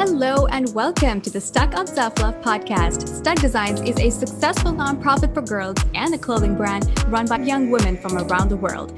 Hello and welcome to the STUK on Self-Love podcast. STUK Designs is a successful nonprofit for girls and a clothing brand run by young women from around the world.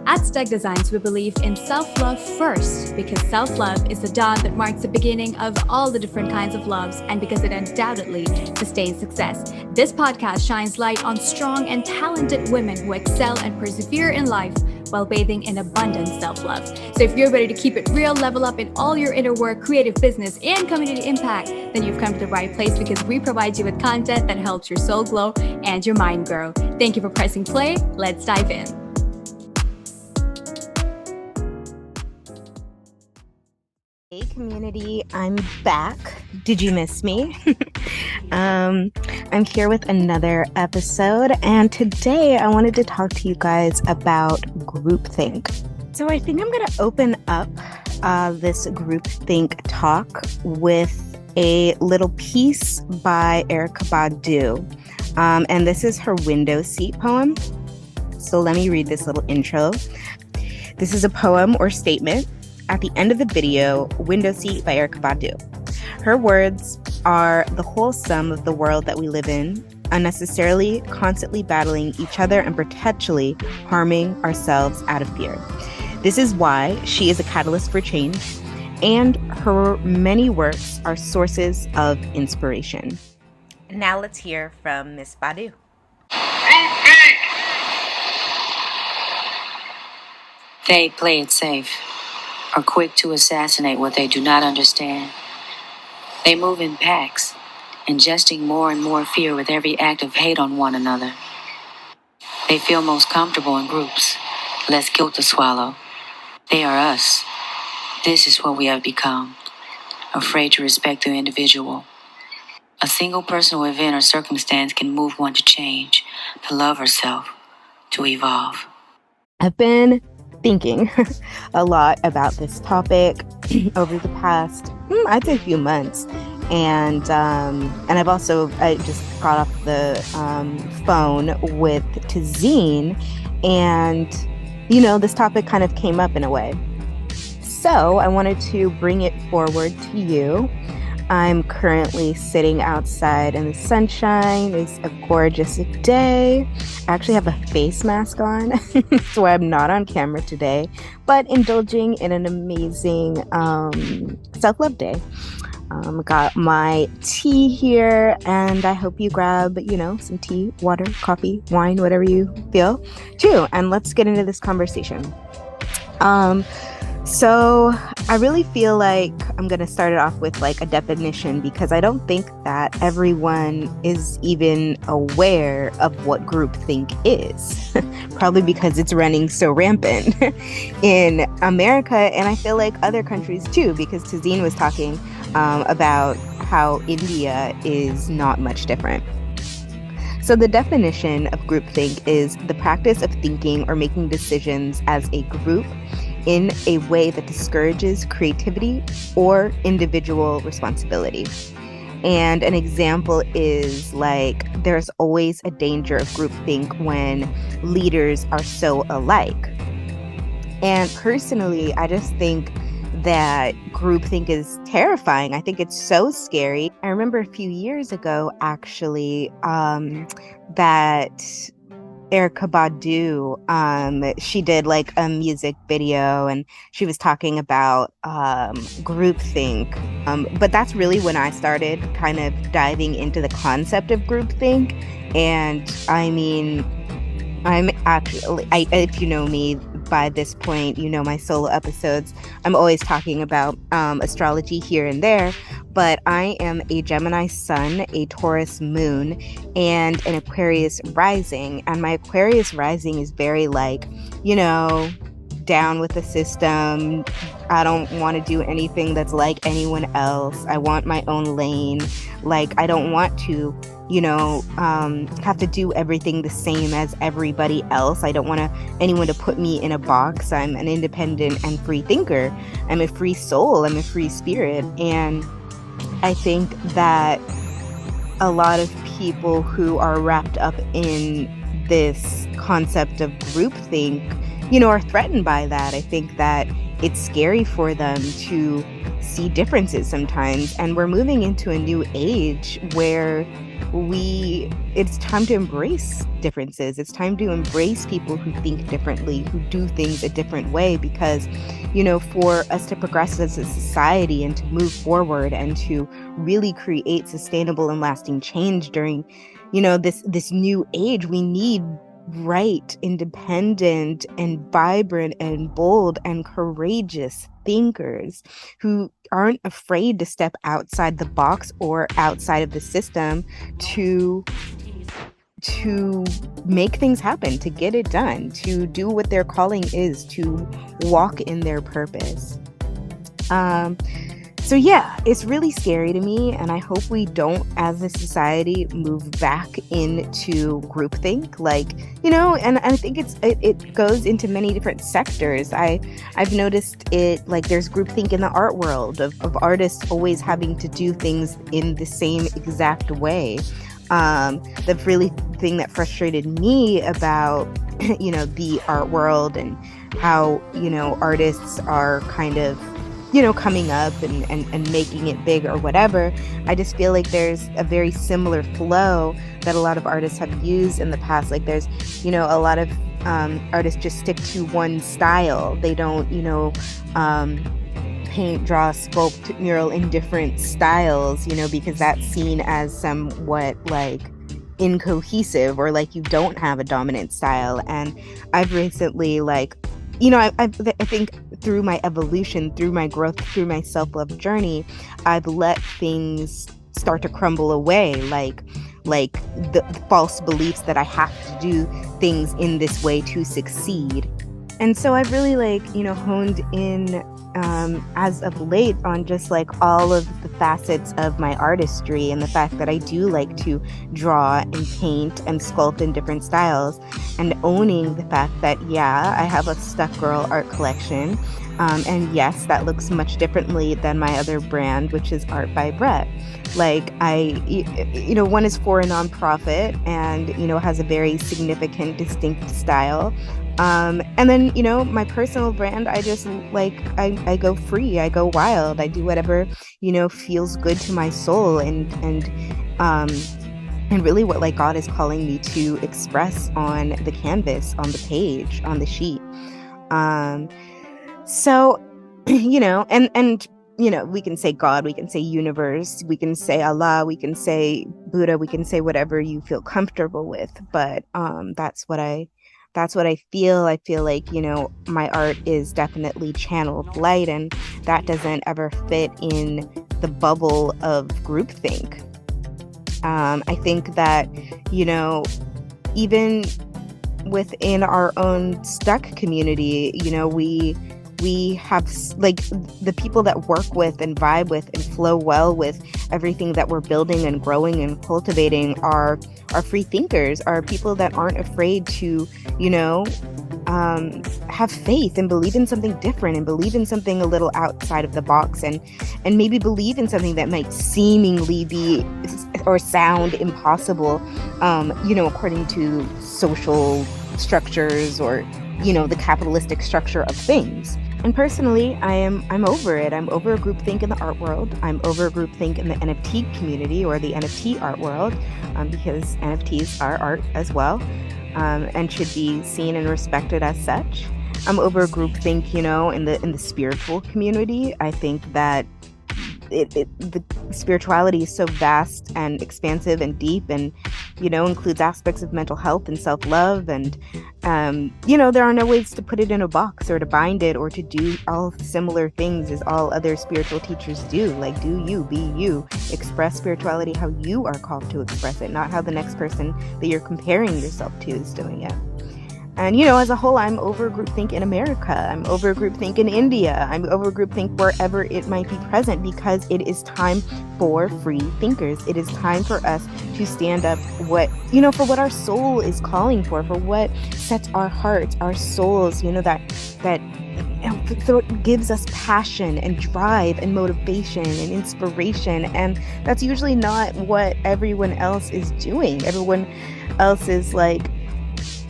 At STUK Designs, we believe in self-love first because self-love is the dawn that marks the beginning of all the different kinds of loves and because it undoubtedly sustains success. This podcast shines light on strong and talented women who excel and persevere in life while bathing in abundant self-love. So if you're ready to keep it real, level up in all your inner work, creative business, and community impact, then you've come to the right place because we provide you with content that helps your soul glow and your mind grow. Thank you for pressing play. Let's dive in. Hey community, I'm back. Did you miss me? I'm here with another episode, and today I wanted to talk to you guys about groupthink. So I think I'm going to open up this groupthink talk with a little piece by Erykah Badu, and this is her window seat poem. So let me read this little intro. This is a poem or statement at the end of the video, Window Seat by Erykah Badu. Her words are the whole sum of the world that we live in, unnecessarily, constantly battling each other and perpetually harming ourselves out of fear. This is why she is a catalyst for change, and her many works are sources of inspiration. Now let's hear from Miss Badu. They play it safe, are quick to assassinate what they do not understand. They move in packs, ingesting more and more fear with every act of hate on one another. They feel most comfortable in groups, less guilt to swallow. They are us. This is what we have become, afraid to respect the individual. A single personal event or circumstance can move one to change, to love herself, to evolve. I've been thinking a lot about this topic over the past, I'd say, few months, and I just got off the phone with Tazeen, and this topic kind of came up in a way. So I wanted to bring it forward to you. I'm currently sitting outside in the sunshine. It's a gorgeous day. I actually have a face mask on, so I'm not on camera today, but indulging in an amazing self-love day. Got my tea here, and I hope you grab, some tea, water, coffee, wine, whatever you feel, too. And let's get into this conversation. So I really feel like I'm going to start it off with like a definition, because I don't think that everyone is even aware of what groupthink is. Probably because it's running so rampant in America, and I feel like other countries too, because Tazeen was talking about how India is not much different. So the definition of groupthink is the practice of thinking or making decisions as a group in a way that discourages creativity or individual responsibility. And an example is like, there's always a danger of groupthink when leaders are so alike. And personally, I just think that groupthink is terrifying. I think it's so scary. I remember a few years ago, actually, that Erykah Badu, she did like a music video, and she was talking about groupthink. But that's really when I started kind of diving into the concept of groupthink. And I mean, I'm actually, if you know me by this point, my solo episodes, I'm always talking about astrology here and there, but I am a Gemini sun, a Taurus moon, and an Aquarius rising. And my Aquarius rising is very like, down with the system. I don't want to do anything that's like anyone else. I want my own lane. Like, I don't want to have to do everything the same as everybody else. I don't want anyone to put me in a box. I'm an independent and free thinker. I'm a free soul. I'm a free spirit. And I think that a lot of people who are wrapped up in this concept of groupthink, are threatened by that. I think that it's scary for them to see differences sometimes. And we're moving into a new age where it's time to embrace differences. It's time to embrace people who think differently, who do things a different way, because, for us to progress as a society and to move forward and to really create sustainable and lasting change during, this new age, we need bright, independent, and vibrant, and bold, and courageous thinkers who aren't afraid to step outside the box or outside of the system to make things happen, to get it done, to do what their calling is, to walk in their purpose. So yeah, it's really scary to me, and I hope we don't, as a society, move back into groupthink. And I think it goes into many different sectors. I've noticed it, there's groupthink in the art world of artists always having to do things in the same exact way. The really thing that frustrated me about the art world and how artists are kind of coming up and making it big or whatever, I just feel like there's a very similar flow that a lot of artists have used in the past. There's, a lot of artists just stick to one style. They don't, paint, draw, sculpt, mural in different styles, because that's seen as somewhat incohesive, or you don't have a dominant style. And I've recently I think through my evolution, through my growth, through my self-love journey, I've let things start to crumble away, like the false beliefs that I have to do things in this way to succeed. And so I've really honed in as of late on just all of the facets of my artistry, and the fact that I do like to draw and paint and sculpt in different styles, and owning the fact that I have a STUK Girl art collection, and yes, that looks much differently than my other brand, which is Art by Brett. One is for a nonprofit and has a very significant, distinct style. And then, my personal brand, I just I go free, I go wild, I do whatever, feels good to my soul, and really what God is calling me to express on the canvas, on the page, on the sheet. So, and we can say God, we can say universe, we can say Allah, we can say Buddha, we can say whatever you feel comfortable with. But that's what I feel. I feel like, my art is definitely channeled light, and that doesn't ever fit in the bubble of groupthink. I think that, even within our own STUK community, we have the people that work with and vibe with and flow well with everything that we're building and growing and cultivating are free thinkers, are people that aren't afraid to, have faith and believe in something different, and believe in something a little outside of the box, and maybe believe in something that might seemingly be or sound impossible, according to social structures or, the capitalistic structure of things. And personally, I'm over it. I'm over groupthink in the art world. I'm over groupthink in the NFT community, or the NFT art world, because NFTs are art as well, and should be seen and respected as such. I'm over groupthink, in the spiritual community. I think that the spirituality is so vast and expansive and deep, and includes aspects of mental health and self-love, and there are no ways to put it in a box or to bind it or to do all similar things as all other spiritual teachers do. Do you, be you, express spirituality how you are called to express it, not how the next person that you're comparing yourself to is doing it. And, as a whole, I'm over groupthink in America. I'm over groupthink in India. I'm over groupthink wherever it might be present, because it is time for free thinkers. It is time for us to stand up for what our soul is calling for what sets our hearts, our souls, that gives us passion and drive and motivation and inspiration. And that's usually not what everyone else is doing. Everyone else is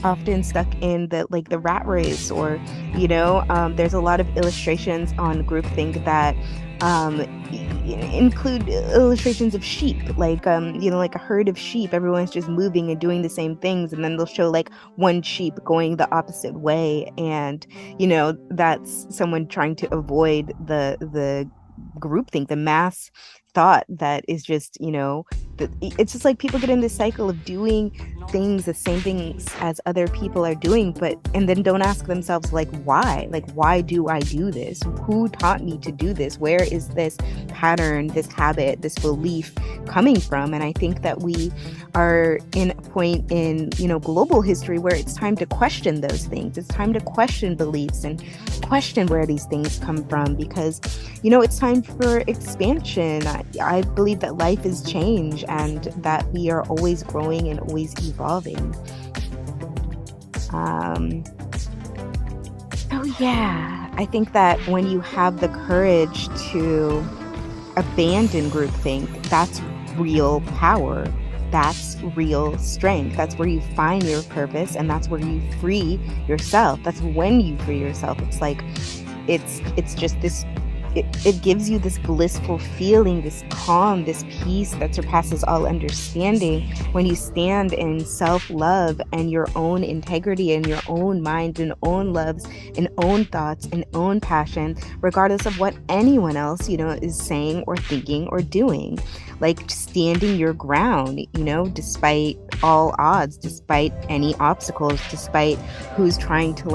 often stuck in the rat race, or there's a lot of illustrations on groupthink that include illustrations of sheep, like like a herd of sheep. Everyone's just moving and doing the same things, and then they'll show like one sheep going the opposite way, and that's someone trying to avoid the groupthink, the mass thought that is just it's just like people get in this cycle of doing things, the same things as other people are doing, and then don't ask themselves why do I do this? Who taught me to do this? Where is this pattern, this habit, this belief coming from? And I think that we are in a point in global history where it's time to question those things. It's time to question beliefs and question where these things come from, because it's time for expansion. I believe that life is change, and that we are always growing and always evolving. I think that when you have the courage to abandon groupthink, that's real power. That's real strength. That's where you find your purpose, and that's where you free yourself. That's when you free yourself. It's like it's just this. It gives you this blissful feeling, this calm, this peace that surpasses all understanding when you stand in self-love and your own integrity and your own mind and own loves and own thoughts and own passion, regardless of what anyone else, is saying or thinking or doing. Like standing your ground, despite all odds, despite any obstacles, despite who's trying to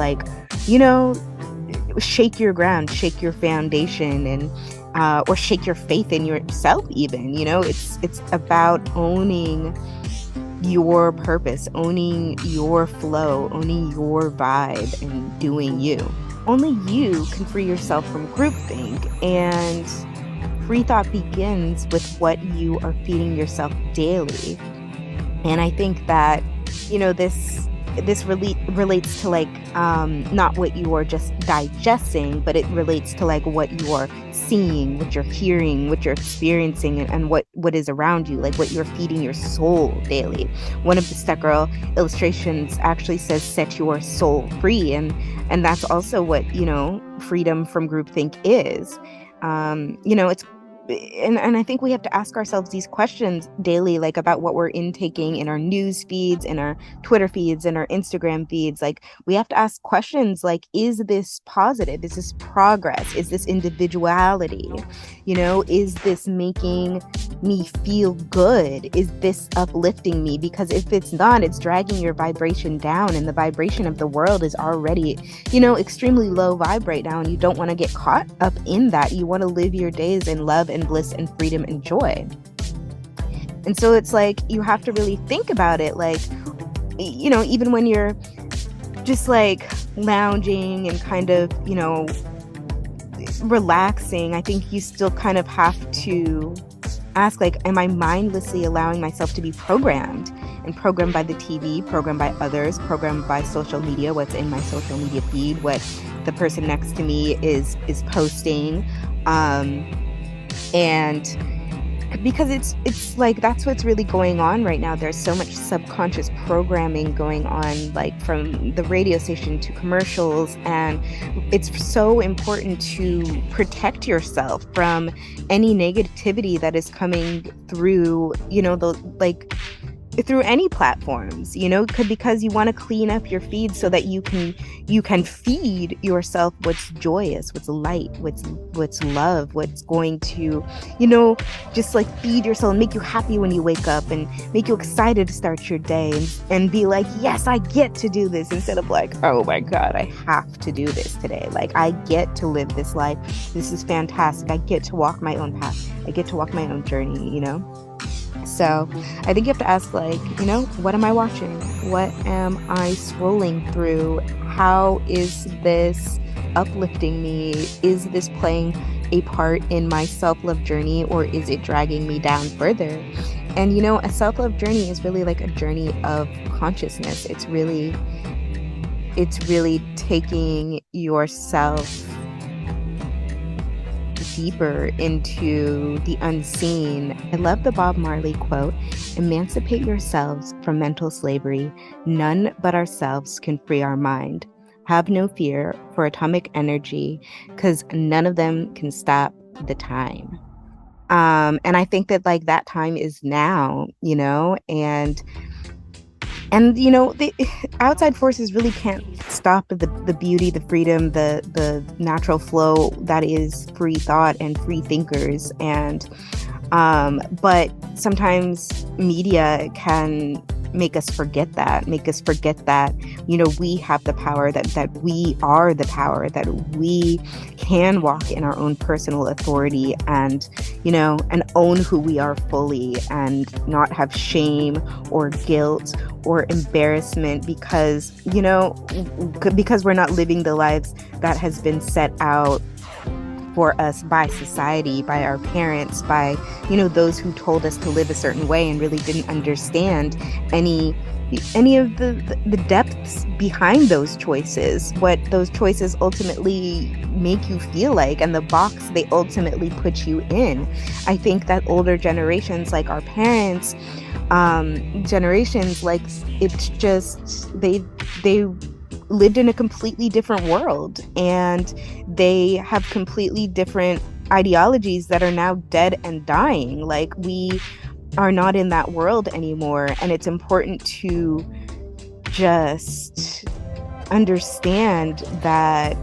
shake your ground, shake your foundation, and or shake your faith in yourself even. It's about owning your purpose, owning your flow, owning your vibe, and doing you. Only you can free yourself from groupthink, and free thought begins with what you are feeding yourself daily. And I think that this relates to not what you are just digesting, but it relates to what you are seeing, what you're hearing, what you're experiencing, and what is around you, what you're feeding your soul daily. One of the STUK Girl illustrations actually says set your soul free, and that's also what freedom from groupthink is. It's and I think we have to ask ourselves these questions daily, about what we're intaking in our news feeds, in our Twitter feeds, in our Instagram feeds. We have to ask questions is this positive? Is this progress? Is this individuality? Is this making me feel good? Is this uplifting me? Because if it's not, it's dragging your vibration down, and the vibration of the world is already, extremely low vibe right now, and you don't want to get caught up in that. You want to live your days in love and bliss and freedom and joy. And so it's you have to really think about it, even when you're just lounging and kind of relaxing, I think you still kind of have to ask, am I mindlessly allowing myself to be programmed by the TV, programmed by others, programmed by social media, what's in my social media feed, what the person next to me is posting, and because it's that's what's really going on right now. There's so much subconscious programming going on, from the radio station to commercials, and it's so important to protect yourself from any negativity that is coming through through any platforms, because you want to clean up your feed so that you can feed yourself what's joyous, what's light, what's love, what's going to, just feed yourself and make you happy when you wake up and make you excited to start your day, and be yes, I get to do this, instead of oh my God, I have to do this today. I get to live this life. This is fantastic. I get to walk my own path. I get to walk my own journey, So I think you have to ask, what am I watching? What am I scrolling through? How is this uplifting me? Is this playing a part in my self-love journey, or is it dragging me down further? And, a self-love journey is really a journey of consciousness. It's really taking yourself deeper into the unseen. I love the Bob Marley quote, Emancipate yourselves from mental slavery. None but ourselves can free our mind. Have no fear for atomic energy, because none of them can stop the time. And I think that like that time is now, and the outside forces really can't stop the beauty, the freedom, the natural flow that is free thought and free thinkers. And but sometimes media can make us forget that, we have the power, that we are the power, that we can walk in our own personal authority and, and own who we are fully, and not have shame or guilt or embarrassment because we're not living the lives that has been set out for us by society, by our parents, by those who told us to live a certain way and really didn't understand any of the depths behind those choices, what those choices ultimately make you feel like, and the box they ultimately put you in. I think that older generations, like our parents, generations, like, it's just they lived in a completely different world, and they have completely different ideologies that are now dead and dying. Like, we are not in that world anymore, and it's important to just understand that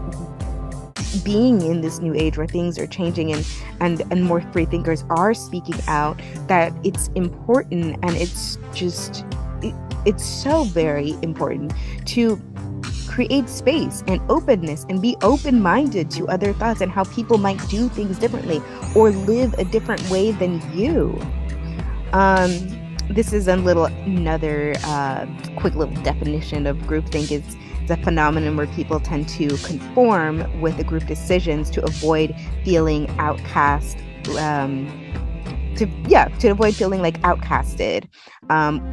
being in this new age where things are changing and more free thinkers are speaking out, that it's important, and it's so very important to create space and openness and be open-minded to other thoughts and how people might do things differently or live a different way than you. This is another quick little definition of groupthink. Is a phenomenon where people tend to conform with the group decisions to avoid feeling outcast, to avoid feeling like outcasted,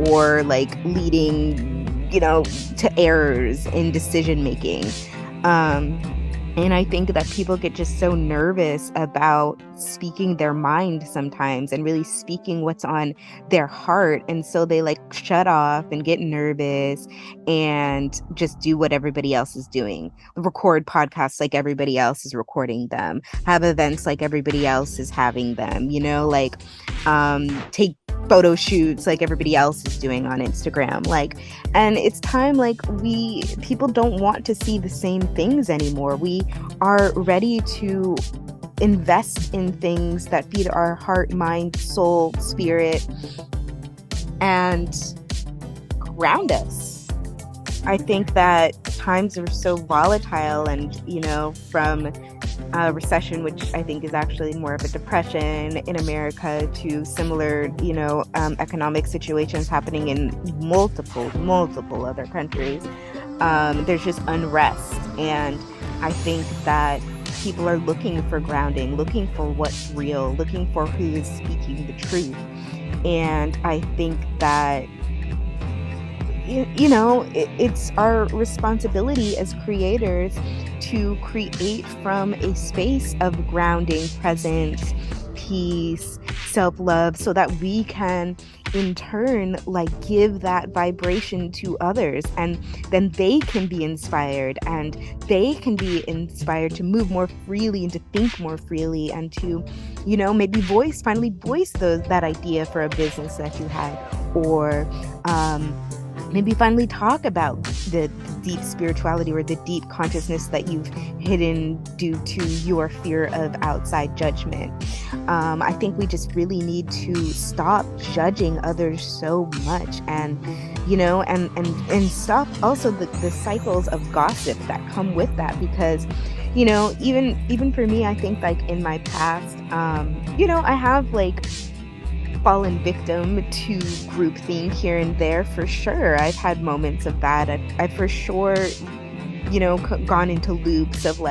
or like leading to errors in decision making. And I think that people get just so nervous about speaking their mind sometimes and really speaking what's on their heart. And so they like shut off and get nervous and just do what everybody else is doing. Record podcasts like everybody else is recording them. Have events like everybody else is having them, take photo shoots like everybody else is doing on Instagram. And it's time, people don't want to see the same things anymore. We are ready to invest in things that feed our heart, mind, soul, spirit, and ground us. I think that times are so volatile, and from a recession, which I think is actually more of a depression in America, to similar, economic situations happening in multiple other countries. There's just unrest, and I think that people are looking for grounding, looking for what's real, looking for who is speaking the truth. And I think that it's our responsibility as creators to create from a space of grounding, presence, peace, self-love, so that we can in turn give that vibration to others, and then they can be inspired, and they can be inspired to move more freely and to think more freely, and to maybe finally voice that idea for a business that you had, or maybe finally talk about the deep spirituality or the deep consciousness that you've hidden due to your fear of outside judgment. I think we just really need to stop judging others so much, and and stop also the cycles of gossip that come with that, because even for me, I think in my past, I have fallen victim to groupthink here and there, for sure. I've had moments of that. I've for sure, gone into loops of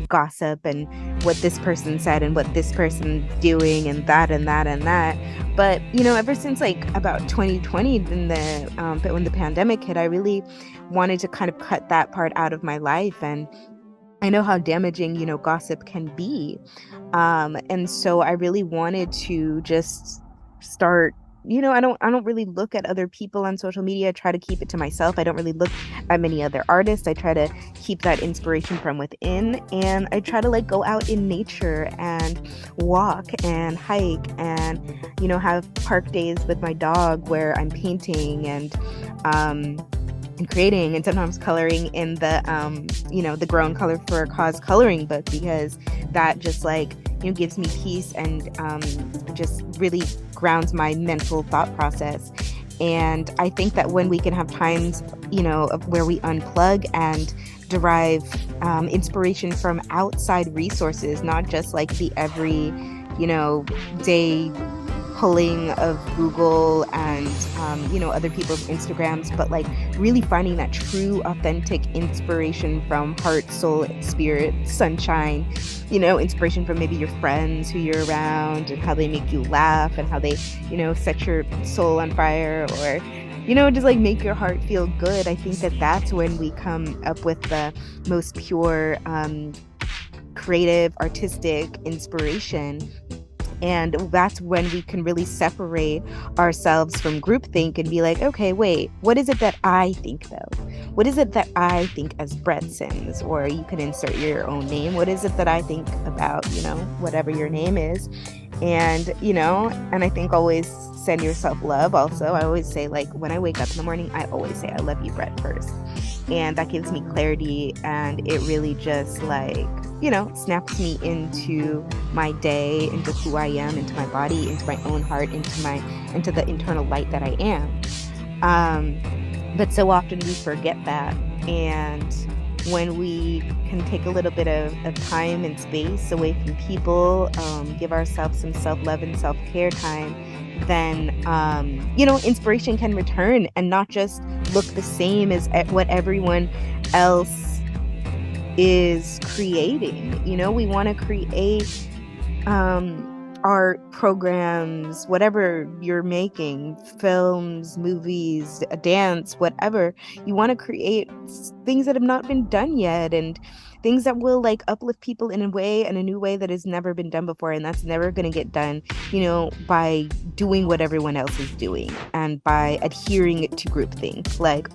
gossip and what this person said and what this person's doing and that and that and that. But ever since about 2020, when the pandemic hit, I really wanted to kind of cut that part out of my life, and I know how damaging gossip can be, and so I really wanted to just start I don't really look at other people on social media. I try to keep it to myself. I don't really look at many other artists. I try to keep that inspiration from within, and I try to like go out in nature and walk and hike and have park days with my dog where I'm painting and creating, and sometimes coloring in the grown color for a cause coloring book, because that just like gives me peace and just really grounds my mental thought process. And I think that when we can have times of where we unplug and derive inspiration from outside resources, not just like the every day pulling of Google and other people's Instagrams, but like really finding that true authentic inspiration from heart, soul, spirit, sunshine, inspiration from maybe your friends who you're around and how they make you laugh and how they set your soul on fire, or just like make your heart feel good. I think that that's when we come up with the most pure creative, artistic inspiration. And that's when we can really separate ourselves from groupthink and be like, okay, wait, what is it that I think though? What is it that I think as Brett Sims? Or you can insert your own name. What is it that I think about, whatever your name is? And, and I think always send yourself love also. I always say, like, when I wake up in the morning, I always say, I love you, Brett, first. And that gives me clarity, and it really just like, snaps me into my day, into who I am, into my body, into my own heart, into the internal light that I am. But so often we forget that. And when we can take a little bit of time and space away from people, give ourselves some self-love and self-care time, then inspiration can return and not just look the same as what everyone else is creating. We want to create art, programs, whatever you're making, films, movies, a dance, whatever. You want to create things that have not been done yet, and things that will like uplift people in a new way that has never been done before. And that's never going to get done, by doing what everyone else is doing and by adhering to groupthink. Like,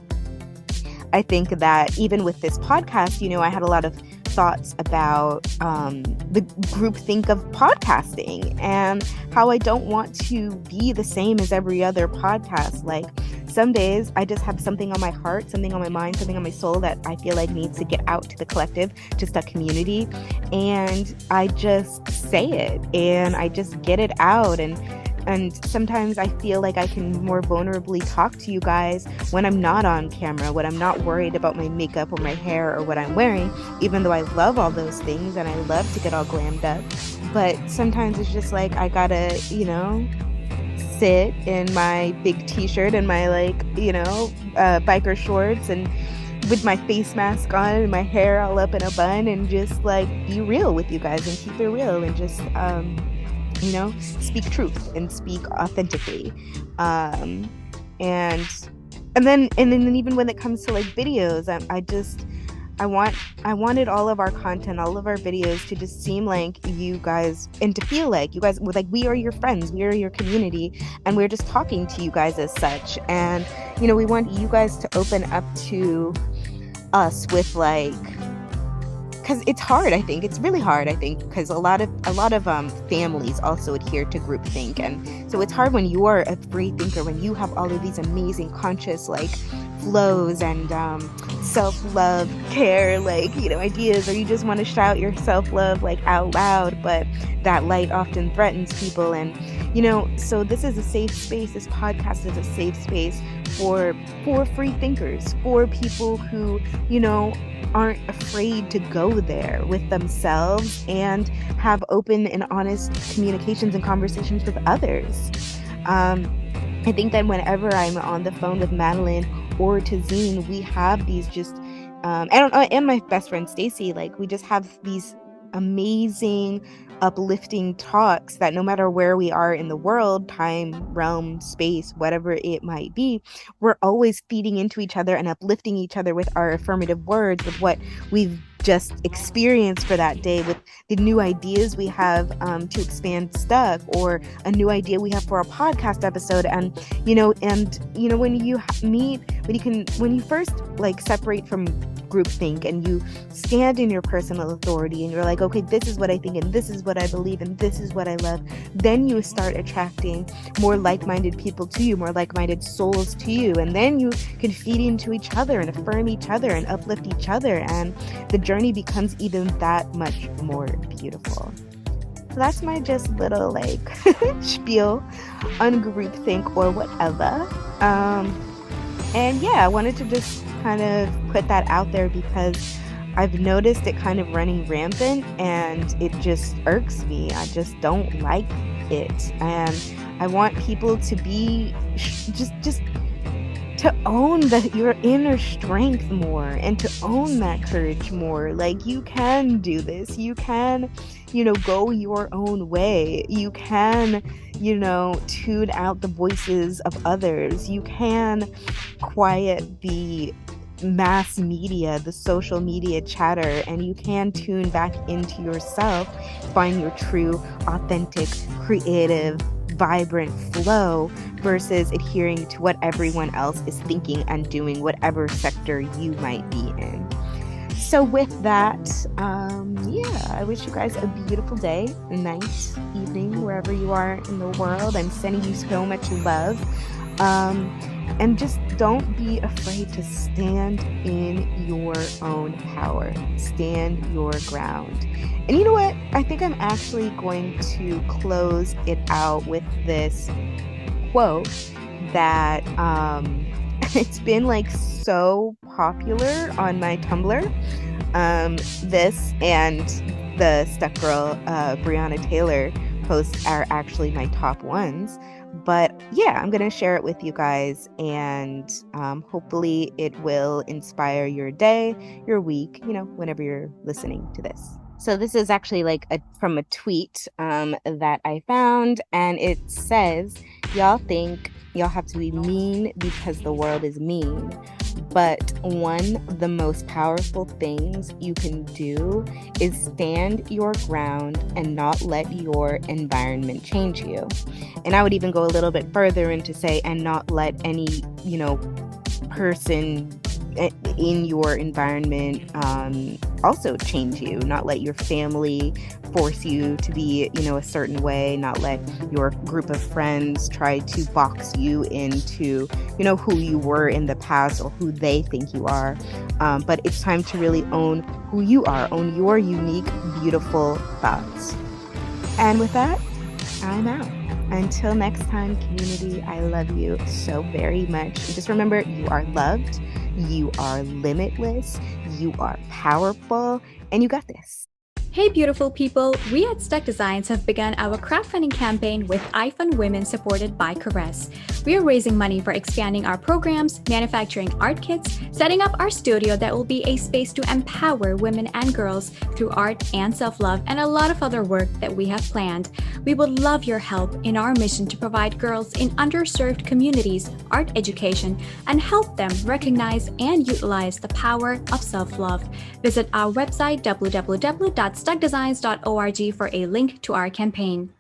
I think that even with this podcast, I had a lot of thoughts about the groupthink of podcasting and how I don't want to be the same as every other podcast. Like, some days I just have something on my heart, something on my mind, something on my soul that I feel like needs to get out to the collective, to STUK community, and I just say it and I just get it out. And sometimes I feel like I can more vulnerably talk to you guys when I'm not on camera, when I'm not worried about my makeup or my hair or what I'm wearing, even though I love all those things and I love to get all glammed up. But sometimes it's just like I gotta, sit in my big t-shirt and my biker shorts and with my face mask on and my hair all up in a bun and just like be real with you guys and keep it real and just speak truth and speak authentically. And then even when it comes to like videos, I wanted all of our content, all of our videos to just seem like you guys, and to feel like you guys, like, we are your friends, we are your community, and we're just talking to you guys as such. And we want you guys to open up to us with like, because it's hard. I think it's really hard. I think because a lot of families also adhere to groupthink, and so it's hard when you are a free thinker, when you have all of these amazing conscious like flows and self-love, care, like ideas, or you just want to shout your self-love like out loud, but that light often threatens people. And so this is a safe space. This podcast is a safe space for free thinkers, for people who aren't afraid to go there with themselves and have open and honest communications and conversations with others. I think that whenever I'm on the phone with Madeline or Tazeen, we have these just and my best friend Stacy, like, we just have these amazing uplifting talks that no matter where we are in the world, time, realm, space, whatever it might be, we're always feeding into each other and uplifting each other with our affirmative words, with what we've just experience for that day, with the new ideas we have to expand STUK, or a new idea we have for a podcast episode. And when you first like separate from groupthink and you stand in your personal authority and you're like, okay, this is what I think and this is what I believe and this is what I love, then you start attracting more like-minded people to you, more like-minded souls to you, and then you can feed into each other and affirm each other and uplift each other, and the journey becomes even that much more beautiful. So that's my just little like spiel on groupthink or whatever. And yeah, I wanted to just kind of put that out there because I've noticed it kind of running rampant and it just irks me. I just don't like it. And I want people to be just to own your inner strength more and to own that courage more. Like, you can do this. You can, go your own way. You can, tune out the voices of others. You can quiet the mass media, the social media chatter, and you can tune back into yourself, find your true, authentic, creative, vibrant flow versus adhering to what everyone else is thinking and doing, whatever sector you might be in. So with that, I wish you guys a beautiful day, night, evening, wherever you are in the world. I'm sending you so much love. And just don't be afraid to stand in your own power. Stand your ground. And you know what? I think I'm actually going to close it out with this quote that it's been like so popular on my Tumblr. This and the STUK girl, Breonna Taylor, posts are actually my top ones. But yeah, I'm going to share it with you guys, and hopefully it will inspire your day, your week, whenever you're listening to this. So this is actually like from a tweet that I found, and it says, y'all think y'all have to be mean because the world is mean. But one of the most powerful things you can do is stand your ground and not let your environment change you. And I would even go a little bit further into say, and not let any, person in your environment also change you. Not let your family force you to be, a certain way. Not let your group of friends try to box you into, who you were in the past or who they think you are. But it's time to really own who you are, own your unique, beautiful thoughts. And with that, I'm out. Until next time, community, I love you so very much. Just remember, you are loved, you are limitless, you are powerful, and you got this. Hey beautiful people, we at STUK Designs have begun our crowdfunding campaign with iFund Women supported by Caress. We are raising money for expanding our programs, manufacturing art kits, setting up our studio that will be a space to empower women and girls through art and self-love, and a lot of other work that we have planned. We would love your help in our mission to provide girls in underserved communities art education and help them recognize and utilize the power of self-love. Visit our website www.stukdesigns.org for a link to our campaign.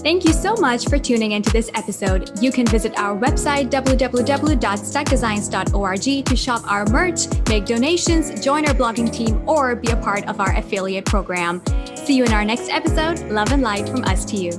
Thank you so much for tuning into this episode. You can visit our website www.stukdesigns.org to shop our merch, make donations, join our blogging team, or be a part of our affiliate program. See you in our next episode. Love and light from us to you.